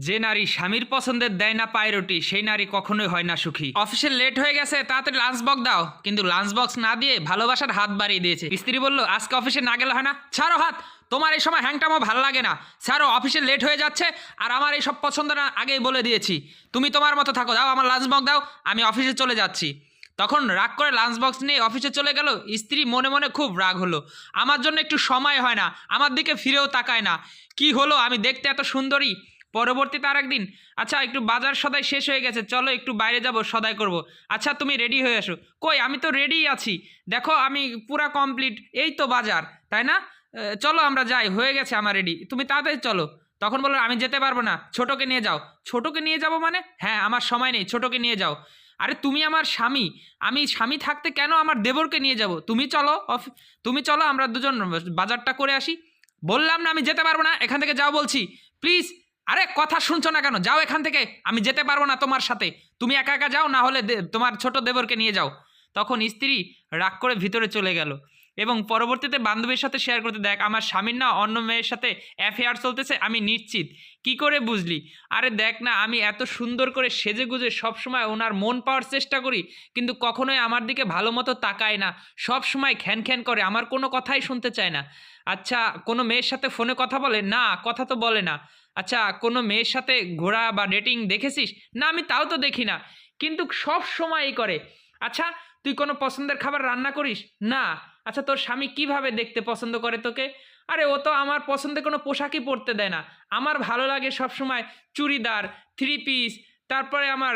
যে নারী স্বামীর পছন্দের দেয় না পায়রোটি সেই নারী কখনোই হয় না সুখী। অফিসে লেট হয়ে গেছে, তাড়াতাড়ি লাঞ্চ বক্স দাও, কিন্তু লাঞ্চ বক্স না দিয়ে ভালোবাসার হাত বাড়িয়ে দিয়েছে। স্ত্রী বলল আজকে অফিসে না গেলে হয় না। ছাড়ো হাত, তোমার এই সময় হ্যাংটামো ভালো লাগে না, ছাড়ো, অফিসে লেট হয়ে যাচ্ছে আর আমার এই সব পছন্দ না, আগেই বলে দিয়েছি। তুমি তোমার মতো থাকো, দাও আমার লাঞ্চ বক্স দাও, আমি অফিসে চলে যাচ্ছি। তখন রাগ করে লাঞ্চ বক্স নিয়ে অফিসে চলে গেল। স্ত্রী মনে মনে খুব রাগ হলো, আমার জন্য একটু সময় হয় না, আমার দিকে ফিরেও তাকায় না, কি হলো, আমি দেখতে এত সুন্দরী। পরবর্তীতে আর একদিন, আচ্ছা একটু বাজার সদাই শেষ হয়ে গেছে, চলো একটু বাইরে যাব, সদাই করব। আচ্ছা তুমি রেডি হয়ে আসো। কই, আমি তো রেডিই আছি, দেখো আমি পুরা কমপ্লিট, এই তো বাজার, তাই না? চলো আমরা যাই, হয়ে গেছে আমার রেডি, তুমি তাড়াতাড়ি চলো। তখন বললো আমি যেতে পারবো না, ছোটোকে নিয়ে যাও। ছোটোকে নিয়ে যাবো মানে? হ্যাঁ, আমার সময় নেই, ছোটোকে নিয়ে যাও। আরে তুমি আমার স্বামী, আমি স্বামী থাকতে কেন আমার দেবরকে নিয়ে যাব? তুমি চলো, তুমি চলো, আমরা দুজন বাজারটা করে আসি। বললাম না আমি যেতে পারবো না, এখান থেকে যাও বলছি, প্লিজ। আরে কথা শুনছো না কেন? যাও এখান থেকে, আমি যেতে পারবো না তোমার সাথে, তুমি একা একা যাও, না হলে তোমার ছোট দেবরকে নিয়ে যাও। তখন স্ত্রী রাগ করে ভিতরে চলে গেল এবং পরবর্তীতে বান্ধবীর সাথে শেয়ার করতে, দেখ আমার স্বামীর না অন্য মেয়ের সাথে অ্যাফেয়ার চলতেছে, আমি নিশ্চিত। কি করে বুঝলি? আরে দেখ না, আমি এত সুন্দর করে সেজে গুজে সবসময় ওনার মন পাওয়ার চেষ্টা করি, কিন্তু কখনোই আমার দিকে ভালো মতো তাকায় না, সব সময় খ্যান খ্যান করে, আমার কোনো কথাই শুনতে চায় না। আচ্ছা কোনো মেয়ের সাথে ফোনে কথা বলে না? কথা তো বলে না। আচ্ছা কোনো মেয়ের সাথে ঘোরা বা ডেটিং দেখেছিস? না, আমি তাও তো দেখি না, কিন্তু সব সময়ই করে। আচ্ছা তুই কোনো পছন্দের খাবার রান্না করিস? না। আচ্ছা তোর স্বামী কিভাবে দেখতে পছন্দ করে তোকে? আরে ও তো আমার পছন্দের কোনো পোশাকই পরতে দেয় না, আমার ভালো লাগে সবসময় চুড়িদার, থ্রি পিস, তারপরে আমার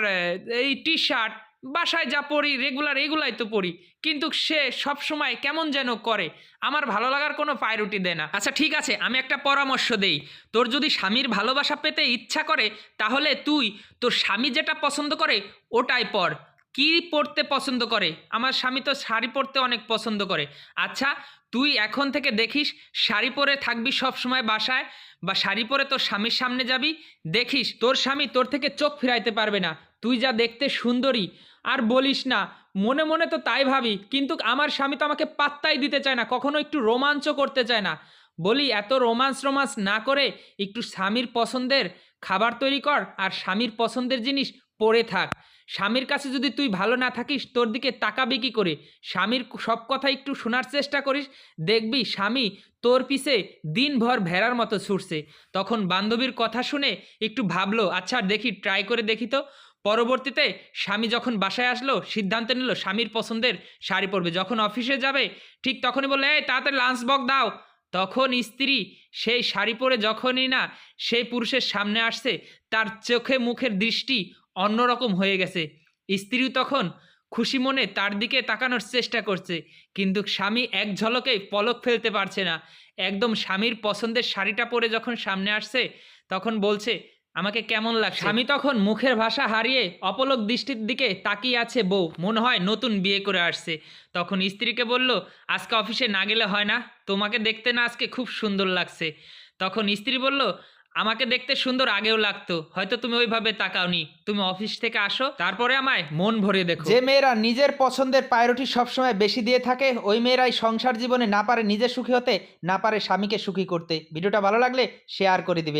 এই টি শার্ট, বাসায় যা পরি রেগুলার এগুলাই তো পরি, কিন্তু সে সব সময় কেমন যেন করে, আমার ভালো লাগার কোনো পায়রুটি দেয় না। আচ্ছা ঠিক আছে, আমি একটা পরামর্শ দেই, তোর যদি স্বামীর ভালোবাসা পেতে ইচ্ছা করে তাহলে তুই তোর স্বামী যেটা পছন্দ করে ওটাই পর। কি পরতে পছন্দ করে? আমার স্বামী তো শাড়ি পরতে অনেক পছন্দ করে। আচ্ছা তুই এখন থেকে দেখিস, শাড়ি পরে থাকবি সব সময় বাসায়, বা শাড়ি পরে তোর স্বামীর সামনে যাবি, দেখিস তোর স্বামী তোর থেকে চোখ ফিরাইতে পারবে না, তুই যা দেখতে সুন্দরী। আর বলিস না, মনে মনে তো তাই ভাবি, কিন্তু আমার স্বামী তো আমাকে পাত্তাই দিতে চায় না, কখনো একটু রোমাঞ্চ করতে চায় না। বলি এত রোমান্স না করে একটু স্বামীর পছন্দের খাবার তৈরি কর আর স্বামীর পছন্দের জিনিস পরে থাক। স্বামীর কাছে যদি তুই ভালো না থাকিস, তোর দিকে তাকাবি কি করে? স্বামীর সব কথা একটু শোনার চেষ্টা করিস, দেখবি স্বামী তোর পিছে দিনভর ভেড়ার মতো ছুটছে। তখন বান্ধবীর কথা শুনে একটু ভাবলো, আচ্ছা দেখি, ট্রাই করে দেখি তো। পরবর্তীতে স্বামী যখন বাসায় আসলো, সিদ্ধান্ত নিল স্বামীর পছন্দের শাড়ি পরবে। যখন অফিসে যাবে ঠিক তখনই বললো এই তাড়াতাড়ি লাঞ্চ বক্স দাও। তখন স্ত্রী সেই শাড়ি পরে যখনই না সেই পুরুষের সামনে আসছে, তার চোখে মুখের দৃষ্টি অন্যরকম হয়ে গেছে। স্ত্রীও তখন খুশি মনে তার দিকে তাকানোর চেষ্টা করছে, কিন্তু স্বামী এক ঝলকেই পলক ফেলতে পারছে না। একদম স্বামীর পছন্দের শাড়িটা পরে যখন সামনে আসছে তখন বলছে আমাকে কেমন লাগছে। স্বামী তখন মুখের ভাষা হারিয়ে অপলক দৃষ্টির দিকে তাকিয়ে আছে বউ, মনে হয় নতুন বিয়ে করে আসছে। তখন স্ত্রীকে বলল আজকে অফিসে না গেলে হয় না? তোমাকে দেখতে না আজকে খুব সুন্দর লাগছে। তখন স্ত্রী বলল আমাকে দেখতে সুন্দর আগেও লাগতো, হয়তো তুমি ওইভাবে তাকাওনি, তুমি অফিস থেকে আসো তারপরে আমায় মন ভরে দেখো। যে মেয়েরা নিজের পছন্দের প্রায়োরিটি সবসময় বেশি দিয়ে থাকে ওই মেয়েরাই সংসার জীবনে না পারে নিজে সুখী হতে, না পারে স্বামীকে সুখী করতে। ভিডিওটা ভালো লাগলে শেয়ার করে দিবে।